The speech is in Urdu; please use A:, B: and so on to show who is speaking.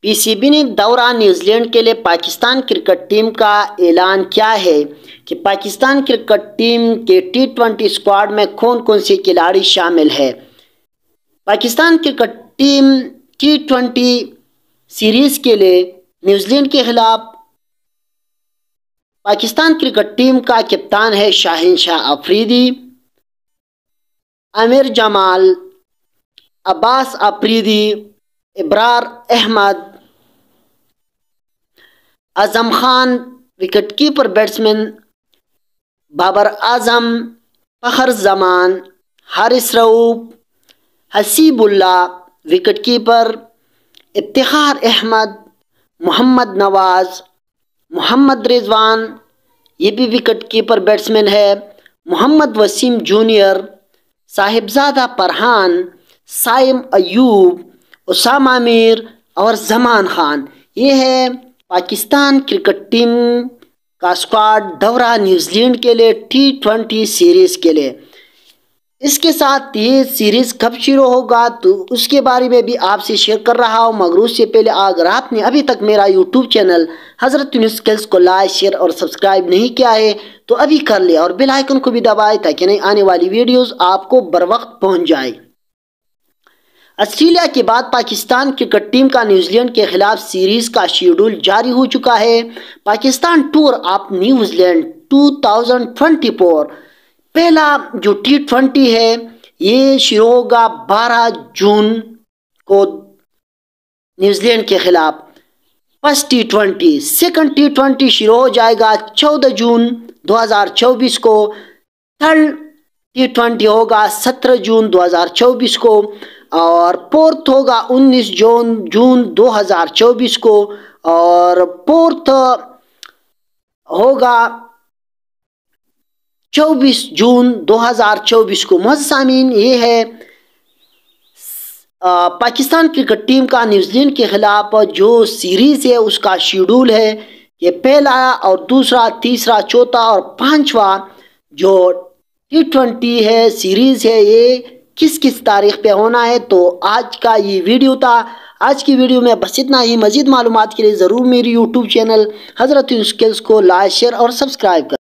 A: پی سی بی نے دورہ نیوزی لینڈ کے لیے پاکستان کرکٹ ٹیم کا اعلان کیا ہے کہ پاکستان کرکٹ ٹیم کے T20 اسکواڈ میں کون کون سے کھلاڑی شامل ہے۔ Pakistan cricket team T20 series کے لیے نیوزی لینڈ کے خلاف پاکستان کرکٹ ٹیم کا کپتان ہے Shaheen Shah Afridi, Aamir Jamal, Abbas Afridi, Abrar Ahmed, Azam Khan wicket keeper batsman, Babar Azam, Fakhar Zaman, Haris Rauf, Haseebullah wicket keeper, Iftikhar Ahmed, Mohammad Nawaz, Mohammad Rizwan یہ بھی وکٹ کیپر بیٹسمین ہے، محمد وسیم جونیئر، صاحبزادہ فرحان، سائم ایوب، اسامہ میر اور زمان خان۔ یہ ہے پاکستان کرکٹ ٹیم کا اسکواڈ دورہ نیوزی لینڈ کے لیے T20 سیریز کے لیے۔ اس کے ساتھ یہ سیریز کب شروع ہوگا تو اس کے بارے میں بھی آپ سے شیئر کر رہا ہوں، مگر اس سے پہلے اگر آپ نے ابھی تک میرا یوٹیوب چینل حضرت یونس اسکلز کو لائک، شیئر اور سبسکرائب نہیں کیا ہے تو ابھی کر لیں اور بیل آئیکن کو بھی دبائیں تاکہ نئی آنے والی ویڈیوز آپ کو بر وقت پہنچ جائے۔ آسٹریلیا کے بعد پاکستان کرکٹ ٹیم کا نیوزی لینڈ کے خلاف سیریز کا شیڈول جاری ہو چکا ہے۔ Pakistan tour of New Zealand 2024 پہلا جو T20 ہے یہ شروع ہوگا 12 جون کو نیوزی لینڈ کے خلاف فرسٹ T20۔ سیکنڈ T20 شروع ہو جائے گا 14 جون 2024 کو، تھرڈ T20 ہوگا 17 جون 2024 کو، اور فورتھ ہوگا 19 جون 2024 کو، اور فورتھ ہوگا 24 جون 2024 کو۔ معزز سامعین، یہ ہے پاکستان کرکٹ ٹیم کا نیوزی لینڈ کے خلاف جو سیریز ہے اس کا شیڈول ہے کہ پہلا اور دوسرا، تیسرا، چوتھا اور پانچواں جو T20 ہے سیریز ہے یہ کس کس تاریخ پہ ہونا ہے۔ تو آج کا یہ ویڈیو تھا، آج کی ویڈیو میں بس اتنا ہی۔ مزید معلومات کے لیے ضرور میری یوٹیوب چینل حضرت یونس اسکلز کو لائک، شیئر اور سبسکرائب کریں۔